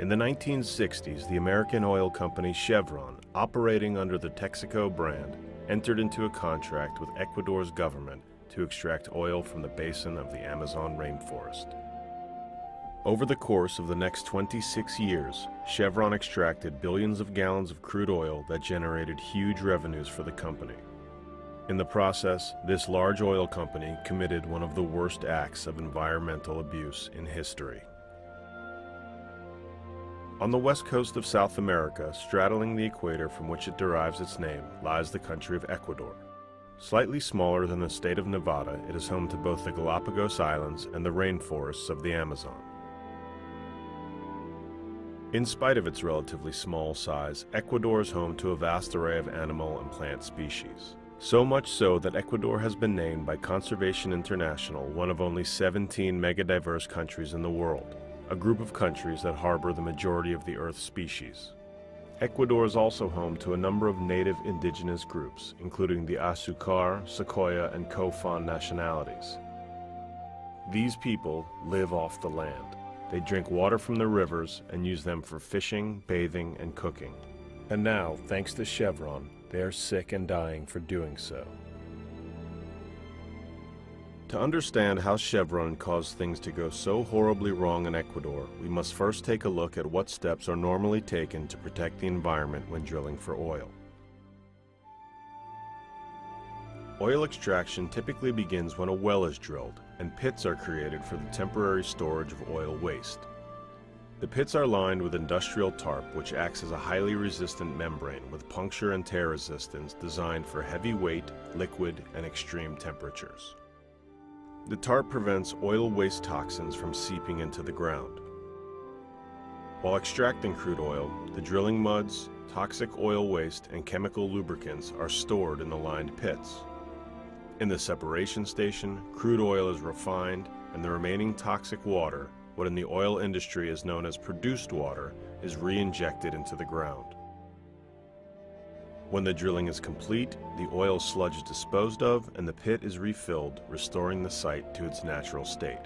In the 1960s, the American oil company Chevron, operating under the Texaco brand, entered into a contract with Ecuador's government to extract oil from the basin of the Amazon rainforest. Over the course of the next 26 years, Chevron extracted billions of gallons of crude oil that generated huge revenues for the company. In the process, this large oil company committed one of the worst acts of environmental abuse in history. On the west coast of South America, straddling the equator from which it derives its name, lies the country of Ecuador. Slightly smaller than the state of Nevada, it is home to both the Galapagos Islands and the rainforests of the Amazon. In spite of its relatively small size, Ecuador is home to a vast array of animal and plant species. So much so that Ecuador has been named by Conservation International one of only 17 megadiverse countries in the world, a group of countries that harbor the majority of the Earth's species. Ecuador is also home to a number of native indigenous groups, including the Azucar, Secoya, and Cofan nationalities. These people live off the land. They drink water from the rivers and use them for fishing, bathing, and cooking. And now, thanks to Chevron, they are sick and dying for doing so. To understand how Chevron caused things to go so horribly wrong in Ecuador, we must first take a look at what steps are normally taken to protect the environment when drilling for oil. Oil extraction typically begins when a well is drilled, and pits are created for the temporary storage of oil waste. The pits are lined with industrial tarp, which acts as a highly resistant membrane with puncture and tear resistance designed for heavy weight, liquid, and extreme temperatures. The tarp prevents oil waste toxins from seeping into the ground. While extracting crude oil, the drilling muds, toxic oil waste, and chemical lubricants are stored in the lined pits. In the separation station, crude oil is refined, and the remaining toxic water, what in the oil industry is known as produced water, is re-injected into the ground. When the drilling is complete, the oil sludge is disposed of and the pit is refilled, restoring the site to its natural state.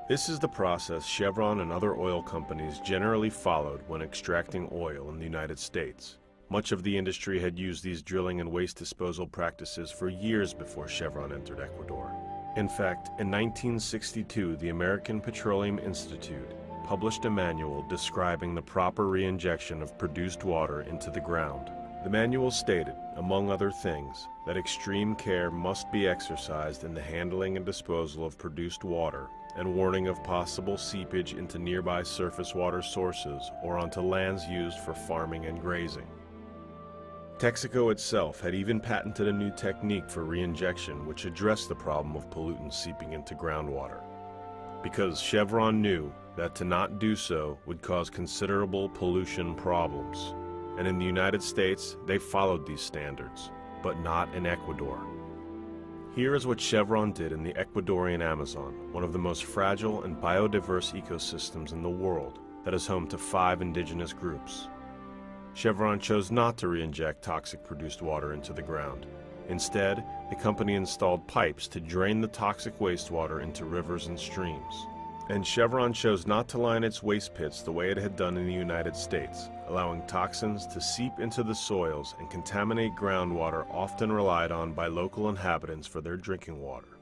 This is the process Chevron and other oil companies generally followed when extracting oil in the United States. Much of the industry had used these drilling and waste disposal practices for years before Chevron entered Ecuador. In fact, in 1962, the American Petroleum Institute published a manual describing the proper re-injection of produced water into the ground. The manual stated, among other things, that extreme care must be exercised in the handling and disposal of produced water, and warning of possible seepage into nearby surface water sources or onto lands used for farming and grazing. Texaco itself had even patented a new technique for re-injection which addressed the problem of pollutants seeping into groundwater. Because Chevron knew that to not do so would cause considerable pollution problems. And in the United States, they followed these standards, but not in Ecuador. Here is what Chevron did in the Ecuadorian Amazon, one of the most fragile and biodiverse ecosystems in the world that is home to 5 indigenous groups. Chevron chose not to re-inject toxic produced water into the ground. Instead, the company installed pipes to drain the toxic wastewater into rivers and streams. And Chevron chose not to line its waste pits the way it had done in the United States, allowing toxins to seep into the soils and contaminate groundwater often relied on by local inhabitants for their drinking water.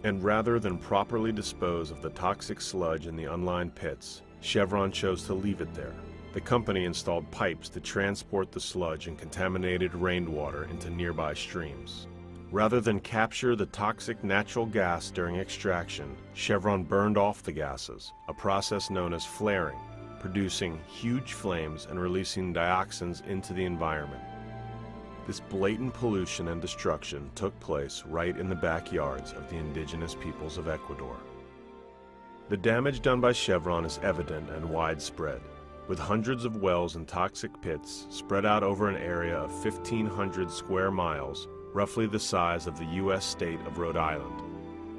And rather than properly dispose of the toxic sludge in the unlined pits, Chevron chose to leave it there. The company installed pipes to transport the sludge and contaminated rainwater into nearby streams. Rather than capture the toxic natural gas during extraction, Chevron burned off the gases, a process known as flaring, producing huge flames and releasing dioxins into the environment. This blatant pollution and destruction took place right in the backyards of the indigenous peoples of Ecuador. The damage done by Chevron is evident and widespread, with hundreds of wells and toxic pits spread out over an area of 1,500 square miles, roughly the size of the U.S. state of Rhode Island.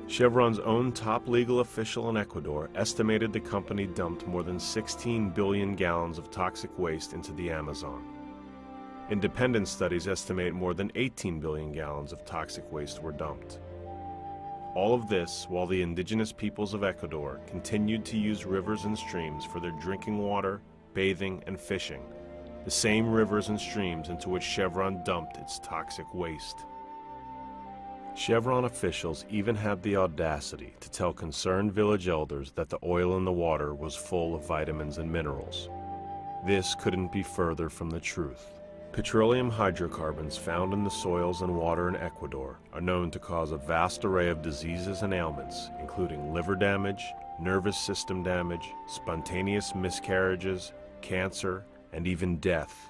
Chevron's own top legal official in Ecuador estimated the company dumped more than 16 billion gallons of toxic waste into the Amazon. Independent studies estimate more than 18 billion gallons of toxic waste were dumped. All of this while the indigenous peoples of Ecuador continued to use rivers and streams for their drinking water, bathing, and fishing, the same rivers and streams into which Chevron dumped its toxic waste. Chevron officials even had the audacity to tell concerned village elders that the oil in the water was full of vitamins and minerals. This couldn't be further from the truth. Petroleum hydrocarbons found in the soils and water in Ecuador are known to cause a vast array of diseases and ailments, including liver damage, nervous system damage, spontaneous miscarriages, cancer, and even death.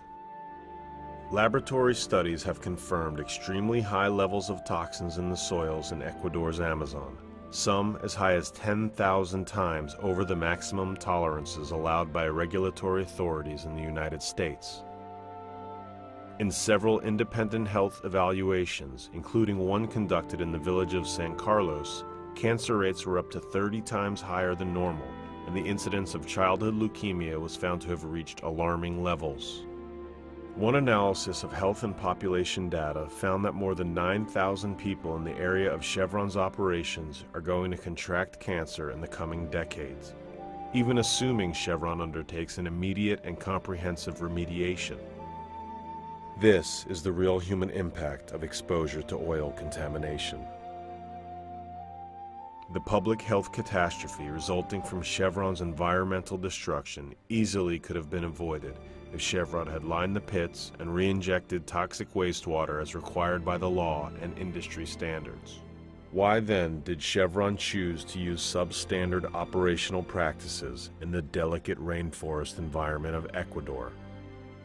Laboratory studies have confirmed extremely high levels of toxins in the soils in Ecuador's Amazon, some as high as 10,000 times over the maximum tolerances allowed by regulatory authorities in the United States. In several independent health evaluations, including one conducted in the village of San Carlos, cancer rates were up to 30 times higher than normal, and the incidence of childhood leukemia was found to have reached alarming levels. One analysis of health and population data found that more than 9,000 people in the area of Chevron's operations are going to contract cancer in the coming decades, even assuming Chevron undertakes an immediate and comprehensive remediation. This is the real human impact of exposure to oil contamination. The public health catastrophe resulting from Chevron's environmental destruction easily could have been avoided if Chevron had lined the pits and re-injected toxic wastewater as required by the law and industry standards. Why then did Chevron choose to use substandard operational practices in the delicate rainforest environment of Ecuador?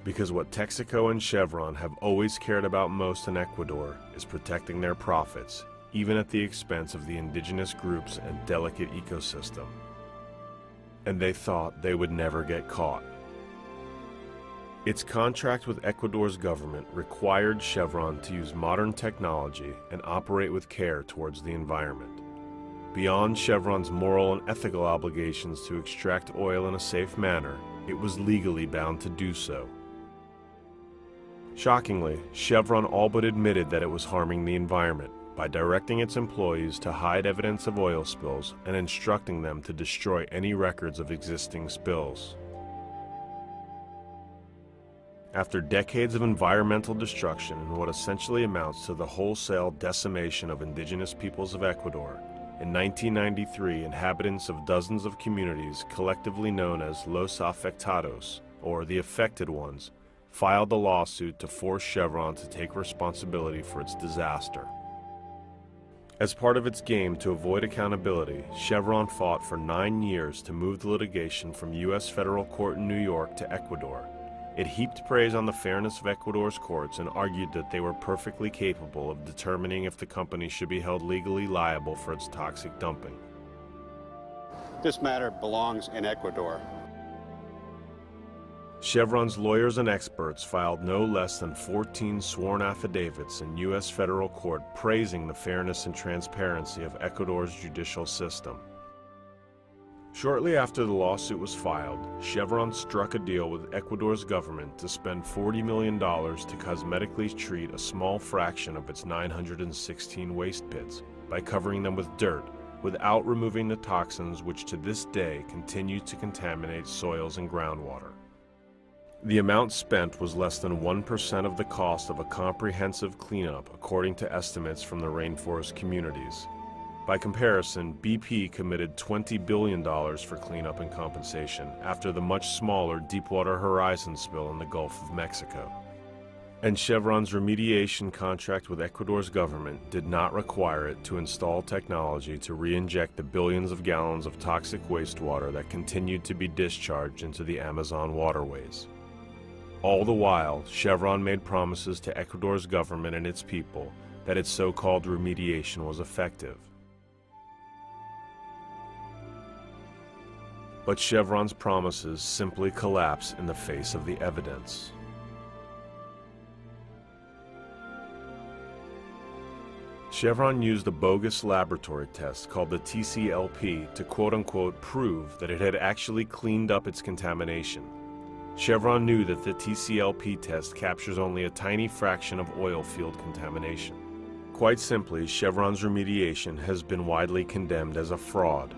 Because what Texaco and Chevron have always cared about most in Ecuador is protecting their profits, even at the expense of the indigenous groups and delicate ecosystem. And they thought they would never get caught. Its contract with Ecuador's government required Chevron to use modern technology and operate with care towards the environment. Beyond Chevron's moral and ethical obligations to extract oil in a safe manner, it was legally bound to do so. Shockingly, Chevron all but admitted that it was harming the environment by directing its employees to hide evidence of oil spills and instructing them to destroy any records of existing spills. After decades of environmental destruction and what essentially amounts to the wholesale decimation of indigenous peoples of Ecuador, in 1993, inhabitants of dozens of communities collectively known as Los Afectados, or the Affected Ones, filed a lawsuit to force Chevron to take responsibility for its disaster. As part of its game to avoid accountability, Chevron fought for 9 years to move the litigation from U.S. federal court in New York to Ecuador. It heaped praise on the fairness of Ecuador's courts and argued that they were perfectly capable of determining if the company should be held legally liable for its toxic dumping. This matter belongs in Ecuador. Chevron's lawyers and experts filed no less than 14 sworn affidavits in U.S. federal court praising the fairness and transparency of Ecuador's judicial system. Shortly after the lawsuit was filed, Chevron struck a deal with Ecuador's government to spend $40 million to cosmetically treat a small fraction of its 916 waste pits by covering them with dirt, without removing the toxins which to this day continue to contaminate soils and groundwater. The amount spent was less than 1% of the cost of a comprehensive cleanup, according to estimates from the rainforest communities. By comparison, BP committed $20 billion for cleanup and compensation after the much smaller Deepwater Horizon spill in the Gulf of Mexico. And Chevron's remediation contract with Ecuador's government did not require it to install technology to re-inject the billions of gallons of toxic wastewater that continued to be discharged into the Amazon waterways. All the while, Chevron made promises to Ecuador's government and its people that its so-called remediation was effective. But Chevron's promises simply collapse in the face of the evidence. Chevron used a bogus laboratory test called the TCLP to quote-unquote prove that it had actually cleaned up its contamination. Chevron knew that the TCLP test captures only a tiny fraction of oil field contamination. Quite simply, Chevron's remediation has been widely condemned as a fraud.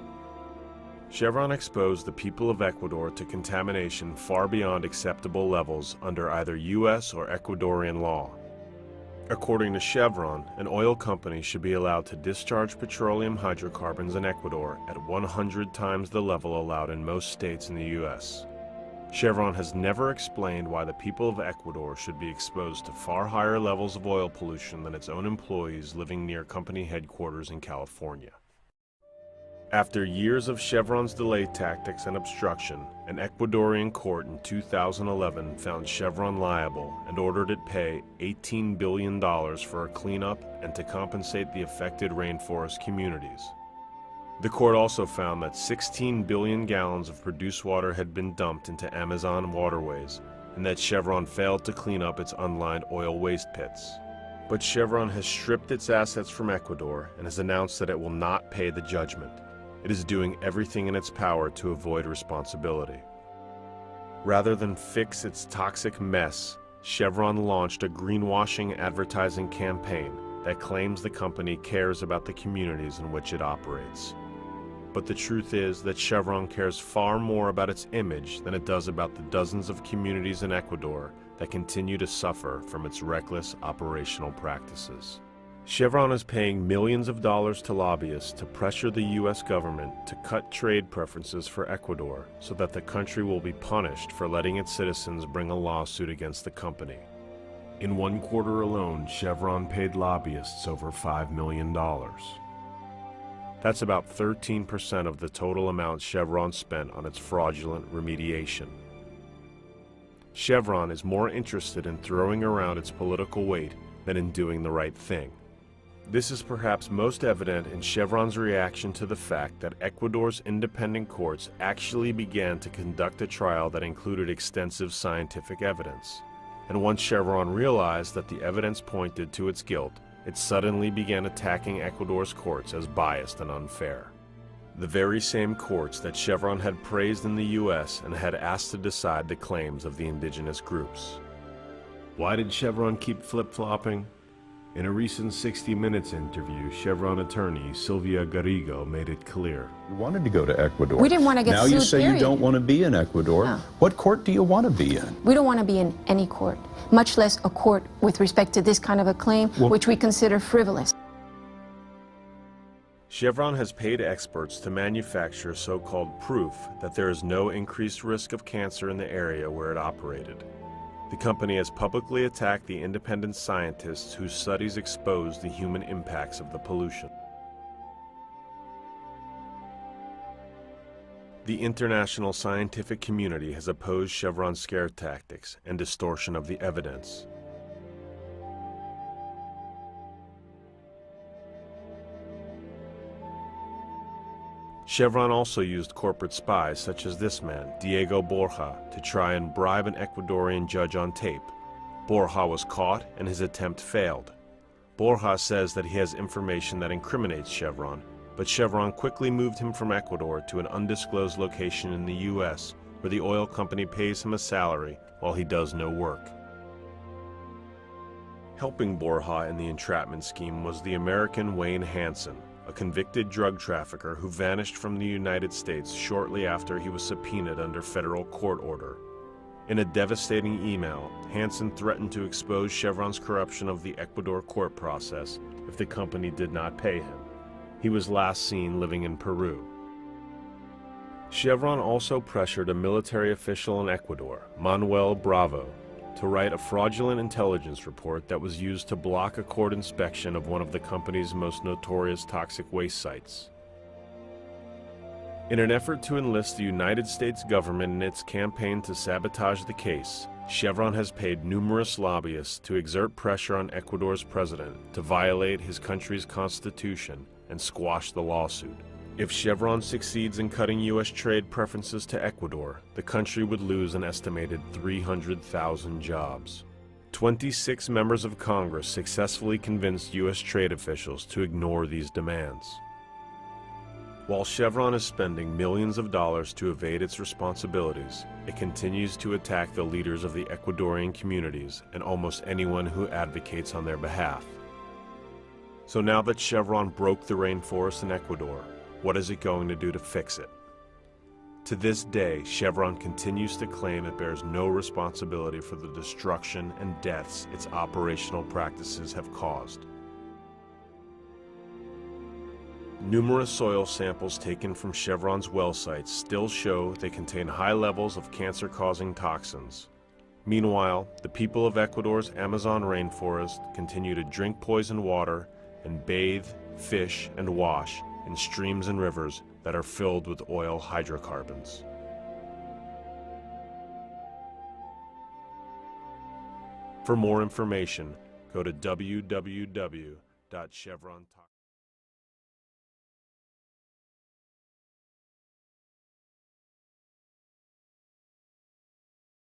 Chevron exposed the people of Ecuador to contamination far beyond acceptable levels under either U.S. or Ecuadorian law. According to Chevron, an oil company should be allowed to discharge petroleum hydrocarbons in Ecuador at 100 times the level allowed in most states in the U.S. Chevron has never explained why the people of Ecuador should be exposed to far higher levels of oil pollution than its own employees living near company headquarters in California. After years of Chevron's delay tactics and obstruction, an Ecuadorian court in 2011 found Chevron liable and ordered it pay $18 billion for a cleanup and to compensate the affected rainforest communities. The court also found that 16 billion gallons of produced water had been dumped into Amazon waterways, and that Chevron failed to clean up its unlined oil waste pits. But Chevron has stripped its assets from Ecuador and has announced that it will not pay the judgment. It is doing everything in its power to avoid responsibility. Rather than fix its toxic mess, Chevron launched a greenwashing advertising campaign that claims the company cares about the communities in which it operates. But the truth is that Chevron cares far more about its image than it does about the dozens of communities in Ecuador that continue to suffer from its reckless operational practices. Chevron is paying millions of dollars to lobbyists to pressure the U.S. government to cut trade preferences for Ecuador so that the country will be punished for letting its citizens bring a lawsuit against the company. In one quarter alone, Chevron paid lobbyists over $5 million. That's about 13% of the total amount Chevron spent on its fraudulent remediation. Chevron is more interested in throwing around its political weight than in doing the right thing. This is perhaps most evident in Chevron's reaction to the fact that Ecuador's independent courts actually began to conduct a trial that included extensive scientific evidence. And once Chevron realized that the evidence pointed to its guilt, it suddenly began attacking Ecuador's courts as biased and unfair. The very same courts that Chevron had praised in the U.S. and had asked to decide the claims of the indigenous groups. Why did Chevron keep flip-flopping? In a recent 60 Minutes interview, Chevron attorney Sylvia Garrigo made it clear. You wanted to go to Ecuador. We didn't want to get sued, Now you say period. you don't want to be in Ecuador. No. What court do you want to be in? We don't want to be in any court, much less a court with respect to this kind of a claim, which we consider frivolous. Chevron has paid experts to manufacture so-called proof that there is no increased risk of cancer in the area where it operated. The company has publicly attacked the independent scientists whose studies exposed the human impacts of the pollution. The international scientific community has opposed Chevron's scare tactics and distortion of the evidence. Chevron also used corporate spies such as this man, Diego Borja, to try and bribe an Ecuadorian judge on tape. Borja was caught and his attempt failed. Borja says that he has information that incriminates Chevron, but Chevron quickly moved him from Ecuador to an undisclosed location in the U.S., where the oil company pays him a salary while he does no work. Helping Borja in the entrapment scheme was the American Wayne Hansen, a convicted drug trafficker who vanished from the United States shortly after he was subpoenaed under federal court order. In a devastating email, Hansen threatened to expose Chevron's corruption of the Ecuador court process if the company did not pay him. He was last seen living in Peru. Chevron also pressured a military official in Ecuador, Manuel Bravo, to write a fraudulent intelligence report that was used to block a court inspection of one of the company's most notorious toxic waste sites. In an effort to enlist the United States government in its campaign to sabotage the case, Chevron has paid numerous lobbyists to exert pressure on Ecuador's president to violate his country's constitution and squash the lawsuit. If Chevron succeeds in cutting U.S. trade preferences to Ecuador, the country would lose an estimated 300,000 jobs. 26 members of Congress successfully convinced U.S. trade officials to ignore these demands. While Chevron is spending millions of dollars to evade its responsibilities, it continues to attack the leaders of the Ecuadorian communities and almost anyone who advocates on their behalf. So now that Chevron broke the rainforest in Ecuador, what is it going to do to fix it? To this day, Chevron continues to claim it bears no responsibility for the destruction and deaths its operational practices have caused. Numerous soil samples taken from Chevron's well sites still show they contain high levels of cancer-causing toxins. Meanwhile, the people of Ecuador's Amazon rainforest continue to drink poisoned water and bathe, fish, and wash in streams and rivers that are filled with oil hydrocarbons. For more information, go to www.chevron.com.